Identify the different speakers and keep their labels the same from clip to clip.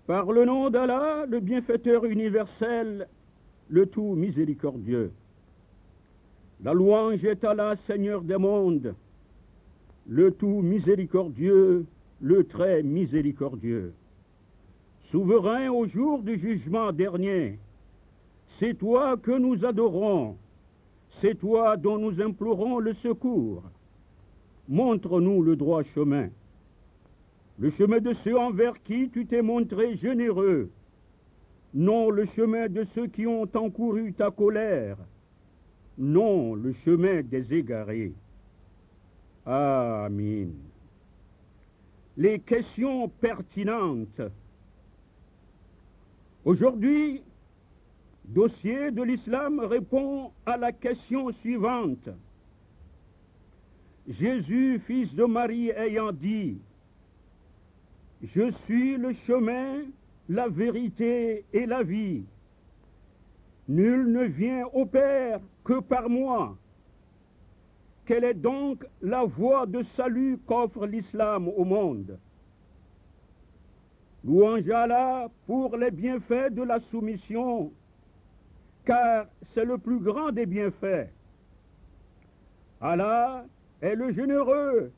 Speaker 1: Par le nom d'Allah, le bienfaiteur universel, le tout miséricordieux. La louange est à Allah, Seigneur des mondes, le tout miséricordieux, le très miséricordieux. Souverain au jour du jugement dernier, c'est toi que nous adorons, c'est toi dont nous implorons le secours. Montre-nous le droit chemin, le chemin de ceux envers qui tu t'es montré généreux, non le chemin de ceux qui ont encouru ta colère, non le chemin des égarés. Amin. Les questions pertinentes. Aujourd'hui, Dossier de l'islam répond à la question suivante. Jésus, fils de Marie, ayant dit « Je suis le chemin, la vérité et la vie. Nul ne vient au Père que par moi. » Quelle est donc la voie de salut qu'offre l'islam au monde? Louange à Allah pour les bienfaits de la soumission, car c'est le plus grand des bienfaits. Allah est le généreux,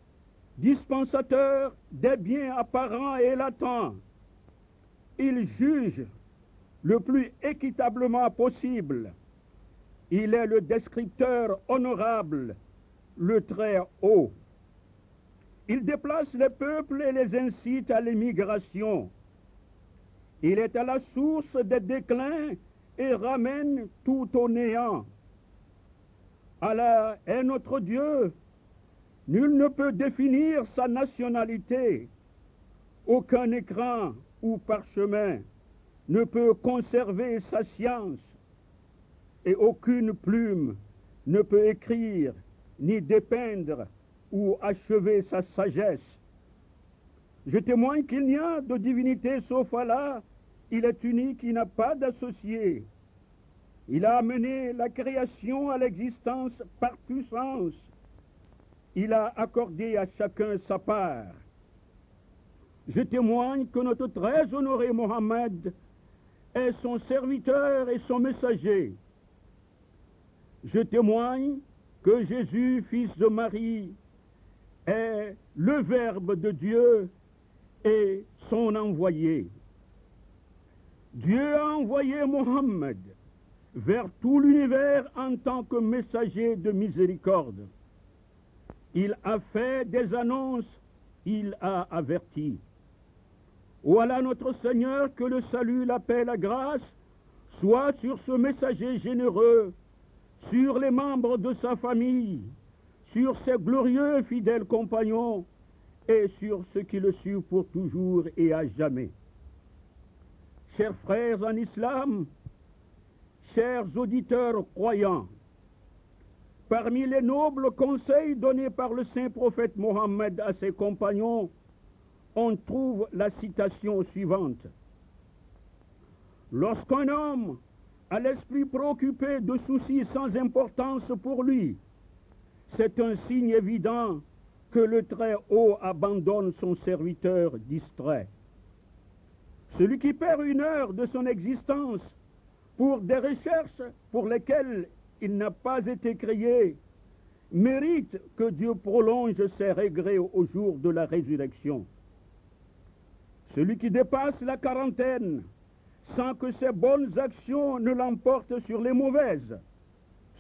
Speaker 1: dispensateur des biens apparents et latents. Il juge le plus équitablement possible. Il est le descripteur honorable, le très haut. Il déplace les peuples et les incite à l'émigration. Il est à la source des déclins et ramène tout au néant. Allah est notre Dieu. Nul ne peut définir sa nationalité. Aucun écran ou parchemin ne peut conserver sa science. Et aucune plume ne peut écrire, ni dépeindre ou achever sa sagesse. Je témoigne qu'il n'y a de divinité sauf Allah. Il est unique, il n'a pas d'associé. Il a amené la création à l'existence par puissance. Il a accordé à chacun sa part. Je témoigne que notre très honoré Mohammed est son serviteur et son messager. Je témoigne que Jésus, fils de Marie, est le Verbe de Dieu et son envoyé. Dieu a envoyé Mohammed vers tout l'univers en tant que messager de miséricorde. Il a fait des annonces, il a averti. Voilà notre Seigneur, que le salut, la paix, la grâce soit sur ce messager généreux, sur les membres de sa famille, sur ses glorieux fidèles compagnons et sur ceux qui le suivent pour toujours et à jamais. Chers frères en islam, chers auditeurs croyants, parmi les nobles conseils donnés par le saint prophète Mohammed à ses compagnons, on trouve la citation suivante. Lorsqu'un homme a l'esprit préoccupé de soucis sans importance pour lui, c'est un signe évident que le Très-Haut abandonne son serviteur distrait. Celui qui perd une heure de son existence pour des recherches pour lesquelles il n'a pas été créé mérite que Dieu prolonge ses regrets au jour de la résurrection. Celui qui dépasse la quarantaine sans que ses bonnes actions ne l'emportent sur les mauvaises,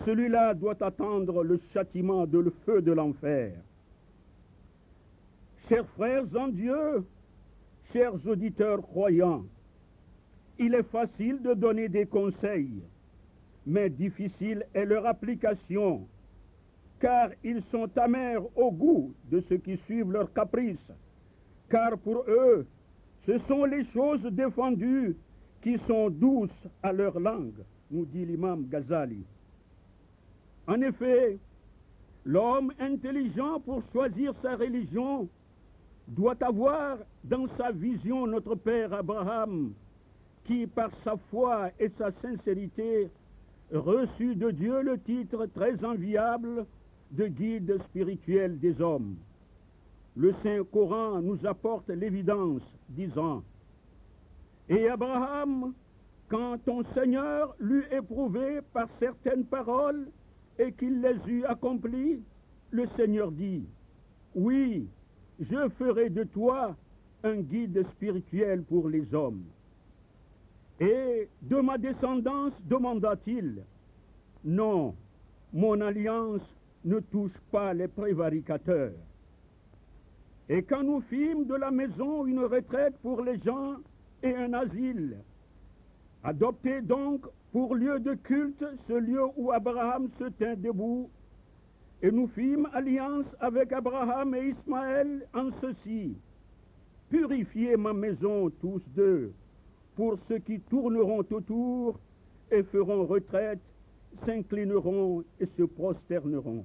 Speaker 1: celui-là doit attendre le châtiment de le feu de l'enfer. Chers frères en Dieu, chers auditeurs croyants, il est facile de donner des conseils, mais difficile est leur application, car ils sont amers au goût de ceux qui suivent leurs caprices, car pour eux, ce sont les choses défendues qui sont douces à leur langue, nous dit l'imam Ghazali. En effet, l'homme intelligent pour choisir sa religion doit avoir dans sa vision notre père Abraham, qui par sa foi et sa sincérité reçut de Dieu le titre très enviable de guide spirituel des hommes. Le Saint-Coran nous apporte l'évidence, disant « Et Abraham, quand ton Seigneur l'eut éprouvé par certaines paroles et qu'il les eut accomplies, le Seigneur dit, oui, je ferai de toi un guide spirituel pour les hommes. Et de ma descendance demanda-t-il, non, mon alliance ne touche pas les prévaricateurs. Et quand nous fîmes de la maison une retraite pour les gens et un asile, adopté donc pour lieu de culte ce lieu où Abraham se tint debout, et nous fîmes alliance avec Abraham et Ismaël en ceci, purifiez ma maison tous deux, pour ceux qui tourneront autour et feront retraite, s'inclineront et se prosterneront.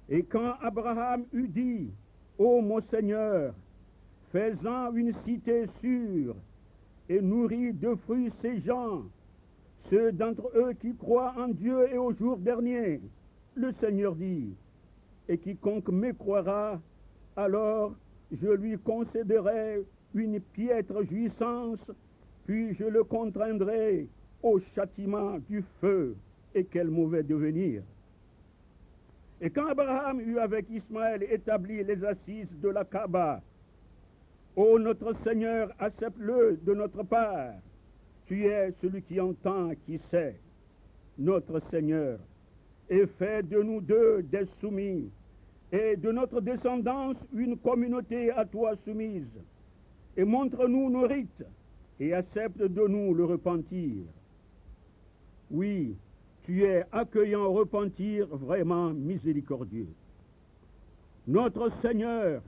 Speaker 1: Et quand Abraham eut dit, ô mon Seigneur, fais-en une cité sûre, et nourris de fruits ces gens, ceux d'entre eux qui croient en Dieu et au jour dernier, le Seigneur dit, et quiconque me croira, alors je lui concéderai une piètre jouissance, puis je le contraindrai au châtiment du feu, et quel mauvais devenir. Et quand Abraham eut avec Ismaël établi les assises de la Kaaba, ô notre Seigneur, accepte-le de notre part, tu es celui qui entend, qui sait, notre Seigneur, et fais de nous deux des soumis, et de notre descendance une communauté à toi soumise, et montre-nous nos rites, et accepte de nous le repentir. Oui, tu es accueillant au repentir vraiment miséricordieux. Notre Seigneur,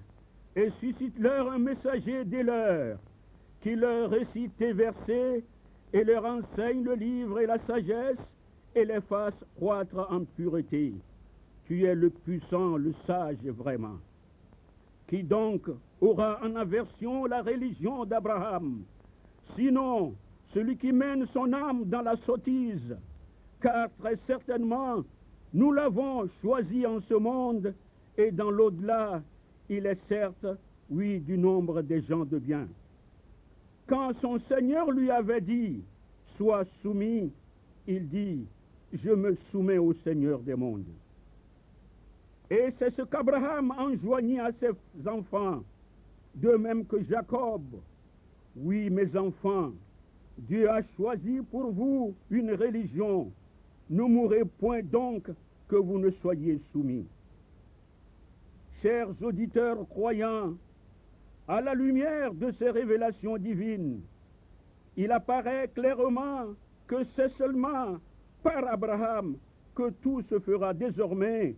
Speaker 1: et suscite-leur un messager des leurs, qui leur récite tes versets, et leur enseigne le livre et la sagesse, et les fasse croître en pureté. Tu es le puissant, le sage vraiment. Qui donc aura en aversion la religion d'Abraham? Sinon, celui qui mène son âme dans la sottise, car très certainement, nous l'avons choisi en ce monde, et dans l'au-delà, il est certes, oui, du nombre des gens de bien. Quand son Seigneur lui avait dit, sois soumis, il dit, je me soumets au Seigneur des mondes. Et c'est ce qu'Abraham enjoignit à ses enfants, de même que Jacob. Oui, mes enfants, Dieu a choisi pour vous une religion. Ne mourrez point donc que vous ne soyez soumis. Chers auditeurs croyants, à la lumière de ces révélations divines, il apparaît clairement que c'est seulement par Abraham que tout se fera désormais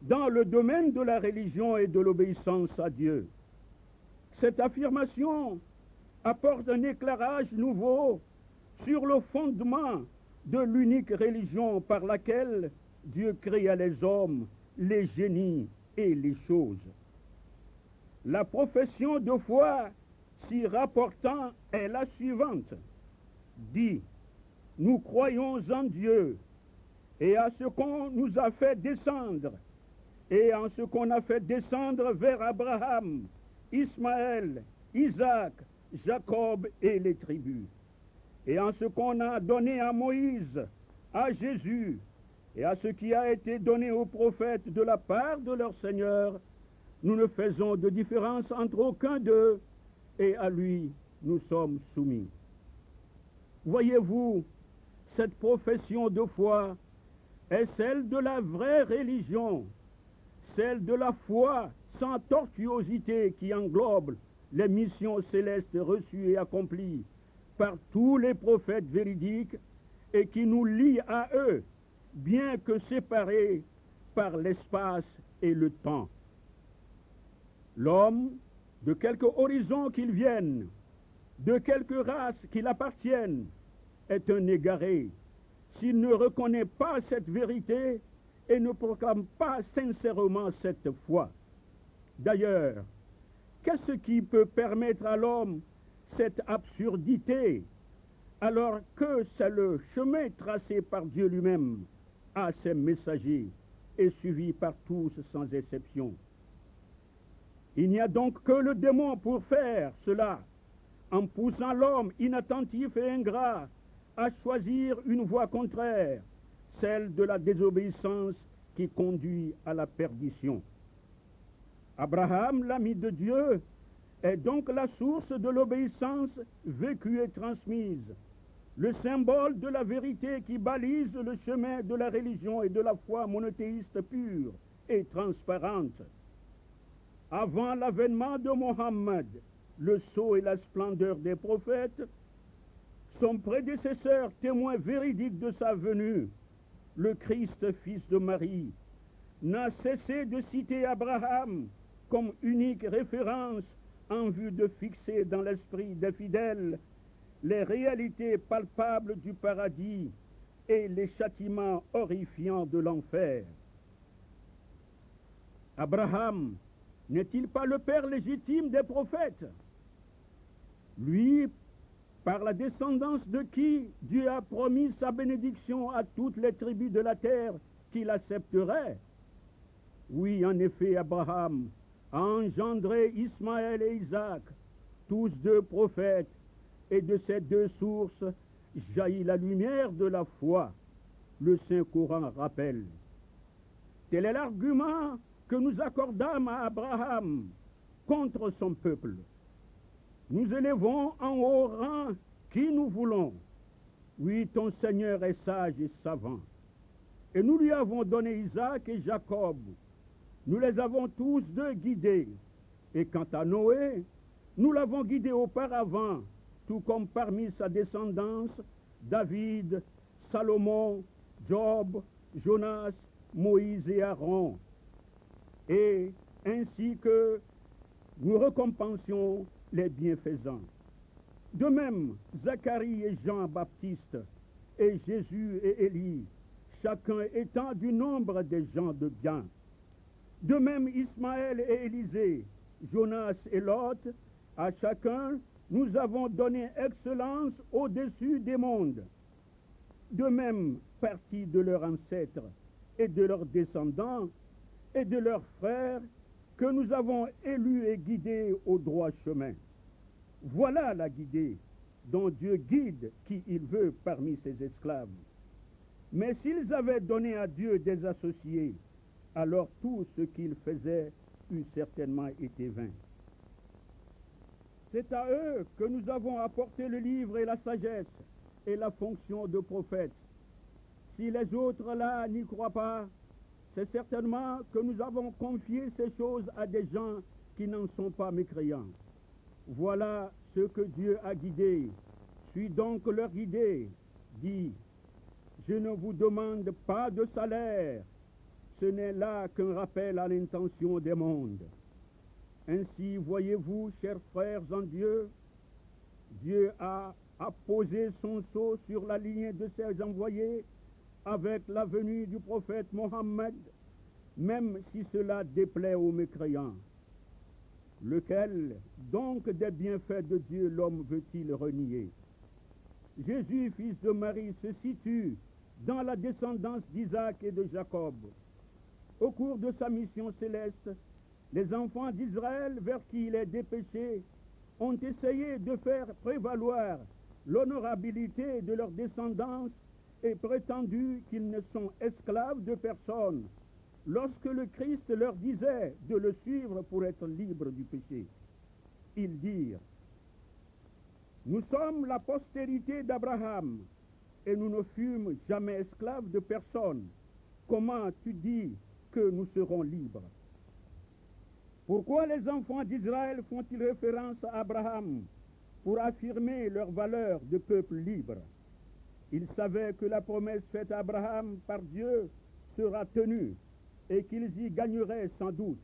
Speaker 1: dans le domaine de la religion et de l'obéissance à Dieu. Cette affirmation apporte un éclairage nouveau sur le fondement de l'unique religion par laquelle Dieu créa les hommes, les génies et les choses. La profession de foi s'y rapportant est la suivante. Dit, nous croyons en Dieu et à ce qu'on nous a fait descendre, et en ce qu'on a fait descendre vers Abraham, Ismaël, Isaac, Jacob et les tribus, et en ce qu'on a donné à Moïse, à Jésus, et à ce qui a été donné aux prophètes de la part de leur Seigneur, nous ne faisons de différence entre aucun d'eux, et à lui nous sommes soumis. Voyez-vous, cette profession de foi est celle de la vraie religion, celle de la foi sans tortuosité qui englobe les missions célestes reçues et accomplies par tous les prophètes véridiques et qui nous lie à eux, bien que séparés par l'espace et le temps. L'homme, de quelque horizon qu'il vienne, de quelque race qu'il appartienne, est un égaré s'il ne reconnaît pas cette vérité et ne proclame pas sincèrement cette foi. D'ailleurs, qu'est-ce qui peut permettre à l'homme cette absurdité, alors que c'est le chemin tracé par Dieu lui-même à ses messagers et suivi par tous sans exception? Il n'y a donc que le démon pour faire cela, en poussant l'homme inattentif et ingrat à choisir une voie contraire, celle de la désobéissance qui conduit à la perdition. Abraham, l'ami de Dieu, est donc la source de l'obéissance vécue et transmise, le symbole de la vérité qui balise le chemin de la religion et de la foi monothéiste pure et transparente. Avant l'avènement de Mohammed, le sceau et la splendeur des prophètes, son prédécesseur, témoin véridique de sa venue, le Christ, fils de Marie, n'a cessé de citer Abraham comme unique référence en vue de fixer dans l'esprit des fidèles les réalités palpables du paradis et les châtiments horrifiants de l'enfer. Abraham n'est-il pas le père légitime des prophètes? Lui, par la descendance de qui Dieu a promis sa bénédiction à toutes les tribus de la terre qui l'accepteraient. Oui, en effet, Abraham a engendré Ismaël et Isaac, tous deux prophètes, et de ces deux sources jaillit la lumière de la foi. Le Saint-Coran rappelle. Tel est l'argument que nous accordâmes à Abraham contre son peuple. Nous élevons en haut rang qui nous voulons. Oui, ton Seigneur est sage et savant. Et nous lui avons donné Isaac et Jacob. Nous les avons tous deux guidés. Et quant à Noé, nous l'avons guidé auparavant, tout comme parmi sa descendance, David, Salomon, Job, Jonas, Moïse et Aaron. Et ainsi que nous récompensions les bienfaisants. De même, Zacharie et Jean-Baptiste, et Jésus et Élie, chacun étant du nombre des gens de bien. De même, Ismaël et Élisée, Jonas et Lot, à chacun, nous avons donné excellence au-dessus des mondes. De même, partie de leurs ancêtres et de leurs descendants et de leurs frères, que nous avons élus et guidés au droit chemin. Voilà la guidée dont Dieu guide qui il veut parmi ses esclaves. Mais s'ils avaient donné à Dieu des associés, alors tout ce qu'ils faisaient eût certainement été vain. C'est à eux que nous avons apporté le livre et la sagesse et la fonction de prophète. Si les autres là n'y croient pas, c'est certainement que nous avons confié ces choses à des gens qui n'en sont pas mécréants. Voilà ce que Dieu a guidé. Suis donc leur guidé. Dis, je ne vous demande pas de salaire. Ce n'est là qu'un rappel à l'intention des mondes. Ainsi, voyez-vous, chers frères en Dieu, Dieu a apposé son sceau sur la lignée de ses envoyés avec la venue du prophète Mohammed, même si cela déplaît aux mécréants. Lequel donc des bienfaits de Dieu l'homme veut-il renier? Jésus, fils de Marie, se situe dans la descendance d'Isaac et de Jacob. Au cours de sa mission céleste, les enfants d'Israël vers qui il est dépêché ont essayé de faire prévaloir l'honorabilité de leur descendance et prétendu qu'ils ne sont esclaves de personne, lorsque le Christ leur disait de le suivre pour être libres du péché. Ils dirent, « Nous sommes la postérité d'Abraham, et nous ne fûmes jamais esclaves de personne. Comment tu dis que nous serons libres? » Pourquoi les enfants d'Israël font-ils référence à Abraham pour affirmer leur valeur de peuple libre? Ils savaient que la promesse faite à Abraham par Dieu sera tenue et qu'ils y gagneraient sans doute.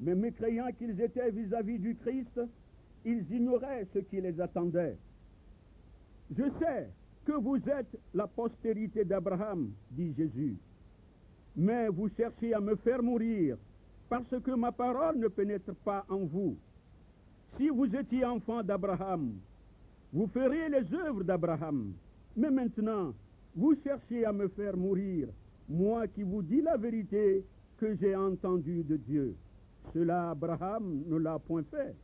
Speaker 1: Mais mécréants qu'ils étaient vis-à-vis du Christ, ils ignoraient ce qui les attendait. Je sais que vous êtes la postérité d'Abraham, dit Jésus, mais vous cherchez à me faire mourir parce que ma parole ne pénètre pas en vous. Si vous étiez enfant d'Abraham, vous feriez les œuvres d'Abraham. Mais maintenant, vous cherchez à me faire mourir, moi qui vous dis la vérité que j'ai entendue de Dieu. Cela, Abraham ne l'a point fait.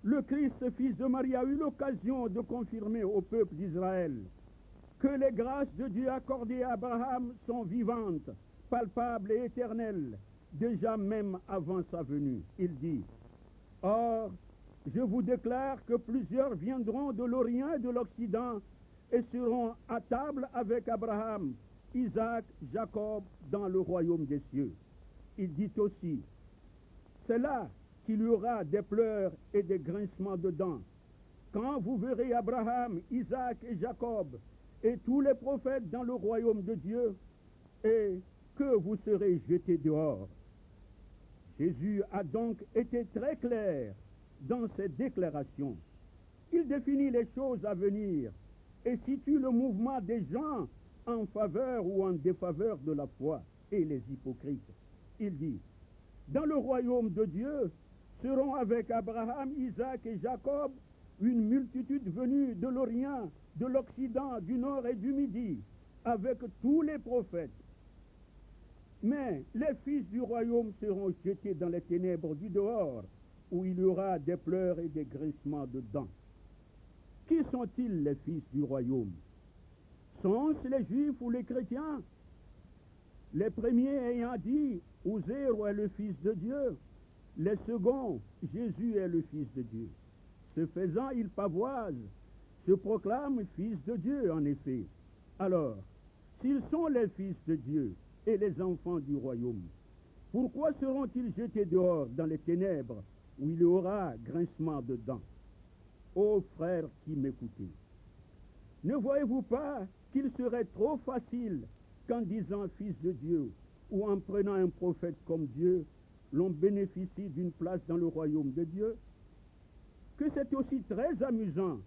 Speaker 1: le Christ, fils de Marie, a eu l'occasion de confirmer au peuple d'Israël que les grâces de Dieu accordées à Abraham sont vivantes, palpables et éternelles, déjà même avant sa venue. Il dit, « Or, je vous déclare que plusieurs viendront de l'Orient et de l'Occident et seront à table avec Abraham, Isaac, Jacob dans le royaume des cieux. » Il dit aussi, « C'est là qu'il y aura des pleurs et des grincements de dents. Quand vous verrez Abraham, Isaac et Jacob et tous les prophètes dans le royaume de Dieu, et que vous serez jetés dehors. » Jésus a donc été très clair dans ses déclarations. Il définit les choses à venir et situe le mouvement des gens en faveur ou en défaveur de la foi et les hypocrites. Il dit, dans le royaume de Dieu seront avec Abraham, Isaac et Jacob une multitude venue de l'Orient, de l'Occident, du Nord et du Midi, avec tous les prophètes. Mais les fils du royaume seront jetés dans les ténèbres du dehors, où il y aura des pleurs et des grincements de dents. Qui sont-ils les fils du royaume? Sont-ce les Juifs ou les chrétiens? Les premiers ayant dit, Uzziel est le fils de Dieu, les seconds, Jésus est le fils de Dieu. Ce faisant, ils pavoisent, se proclament fils de Dieu en effet. Alors, s'ils sont les fils de Dieu et les enfants du royaume, pourquoi seront-ils jetés dehors dans les ténèbres où il y aura grincement de dents? Ô frères qui m'écoutez, ne voyez-vous pas qu'il serait trop facile qu'en disant fils de Dieu ou en prenant un prophète comme Dieu, l'on bénéficie d'une place dans le royaume de Dieu? Que c'est aussi très amusant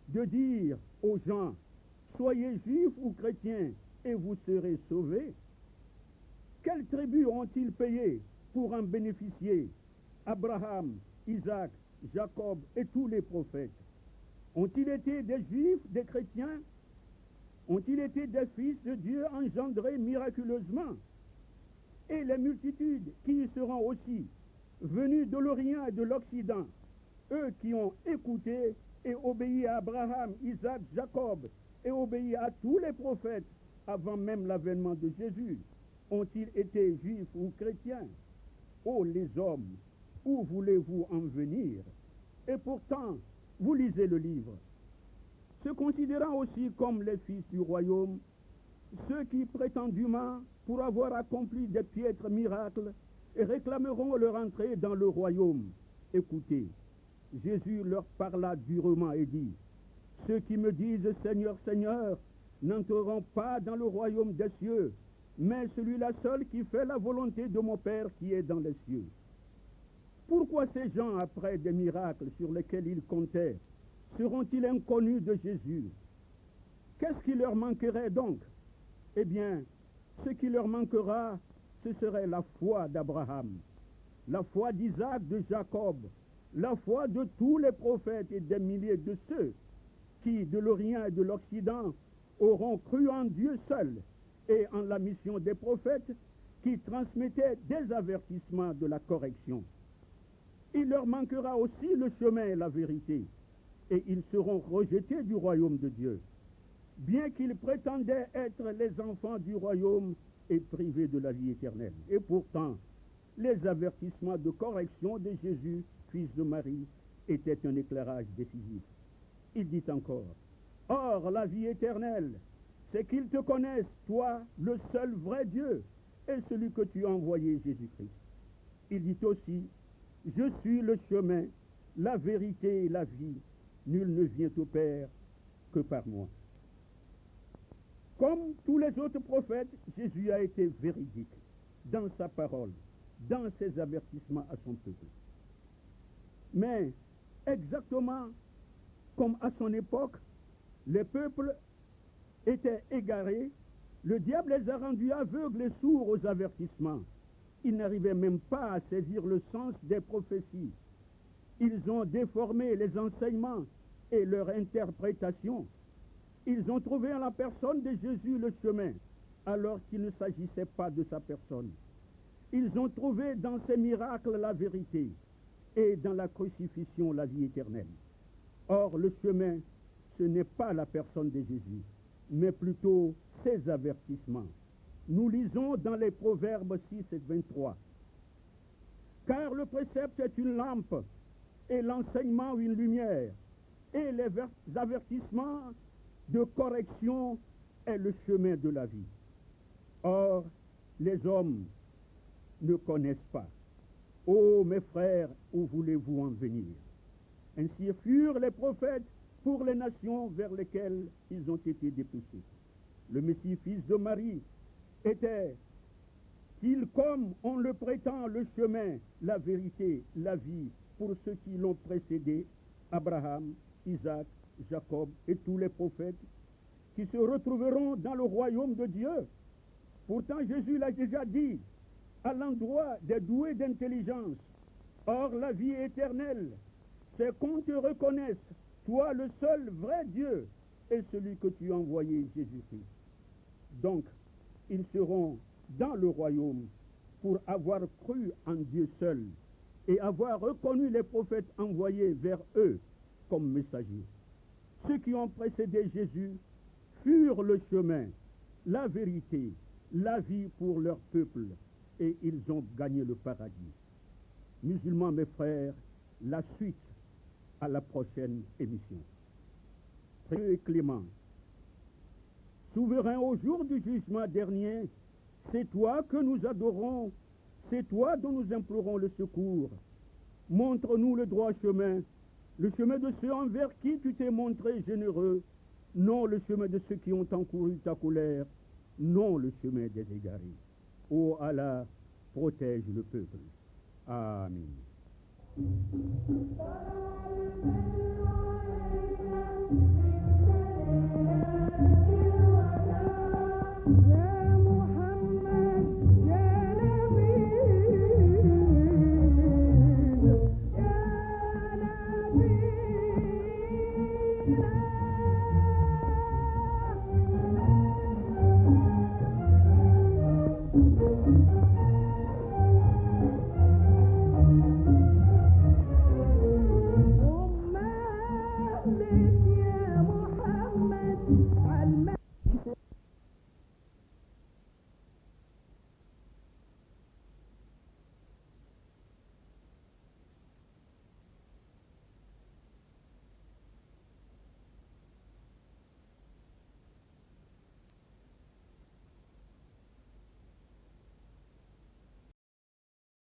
Speaker 1: de dire aux gens, soyez juifs ou chrétiens et vous serez sauvés. Quel tribut ont-ils payé pour en bénéficier? Abraham, Isaac, Jacob et tous les prophètes. Ont-ils été des juifs, des chrétiens? Ont-ils été des fils de Dieu engendrés miraculeusement? Et les multitudes qui y seront aussi, venues de l'Orient et de l'Occident, eux qui ont écouté et obéi à Abraham, Isaac, Jacob, et obéi à tous les prophètes avant même l'avènement de Jésus, ont-ils été juifs ou chrétiens? Ô les hommes, où voulez-vous en venir? Et pourtant, vous lisez le livre. Se considérant aussi comme les fils du royaume, ceux qui prétendument, pour avoir accompli des piètres miracles, réclameront leur entrée dans le royaume. Écoutez, Jésus leur parla durement et dit, « Ceux qui me disent Seigneur, Seigneur, n'entreront pas dans le royaume des cieux, mais celui-là seul qui fait la volonté de mon Père qui est dans les cieux. » Pourquoi ces gens, après des miracles sur lesquels ils comptaient, seront-ils inconnus de Jésus? Qu'est-ce qui leur manquerait donc? Eh bien, ce qui leur manquera, ce serait la foi d'Abraham, la foi d'Isaac, de Jacob, la foi de tous les prophètes et des milliers de ceux qui, de l'Orient et de l'Occident, auront cru en Dieu seul et en la mission des prophètes qui transmettaient des avertissements de la correction. Il leur manquera aussi le chemin et la vérité, et ils seront rejetés du royaume de Dieu, bien qu'ils prétendaient être les enfants du royaume et privés de la vie éternelle. Et pourtant, les avertissements de correction de Jésus, fils de Marie, étaient un éclairage décisif. Il dit encore, « Or, la vie éternelle, c'est qu'ils te connaissent, toi, le seul vrai Dieu, et celui que tu as envoyé, Jésus-Christ. » Il dit aussi, « Je suis le chemin, la vérité et la vie. Nul ne vient au Père que par moi. » Comme tous les autres prophètes, Jésus a été véridique dans sa parole, dans ses avertissements à son peuple. Mais exactement comme à son époque, les peuples étaient égarés, le diable les a rendus aveugles et sourds aux avertissements. Ils n'arrivaient même pas à saisir le sens des prophéties. Ils ont déformé les enseignements et leur interprétation. Ils ont trouvé en la personne de Jésus le chemin, alors qu'il ne s'agissait pas de sa personne. Ils ont trouvé dans ses miracles la vérité. et dans la crucifixion la vie éternelle. Or, le chemin, ce n'est pas la personne de Jésus, mais plutôt ses avertissements. Nous lisons dans les Proverbes 6 et 23. Car le précepte est une lampe, et l'enseignement une lumière, et les avertissements de correction est le chemin de la vie. Or, les hommes ne connaissent pas. Ô mes frères, où voulez-vous en venir? Ainsi furent les prophètes pour les nations vers lesquelles ils ont été dépouillés. Le Messie, fils de Marie, était-il, comme on le prétend, le chemin, la vérité, la vie pour ceux qui l'ont précédé, Abraham, Isaac, Jacob et tous les prophètes qui se retrouveront dans le royaume de Dieu? Pourtant, Jésus l'a déjà dit à l'endroit des doués d'intelligence. Or, la vie éternelle, c'est qu'on te reconnaisse, toi le seul vrai Dieu, et celui que tu as envoyé, Jésus-Christ. Donc, ils seront dans le royaume pour avoir cru en Dieu seul et avoir reconnu les prophètes envoyés vers eux comme messagers. Ceux qui ont précédé Jésus furent le chemin, la vérité, la vie pour leur peuple, et ils ont gagné le paradis. Musulmans, mes frères, la suite à la prochaine émission. Dieu est clément, souverain au jour du jugement dernier, c'est toi que nous adorons, c'est toi dont nous implorons le secours. Montre-nous le droit chemin, le chemin de ceux envers qui tu t'es montré généreux, non le chemin de ceux qui ont encouru ta colère, non le chemin des égarés. Ô Allah, protège le peuple. Amen.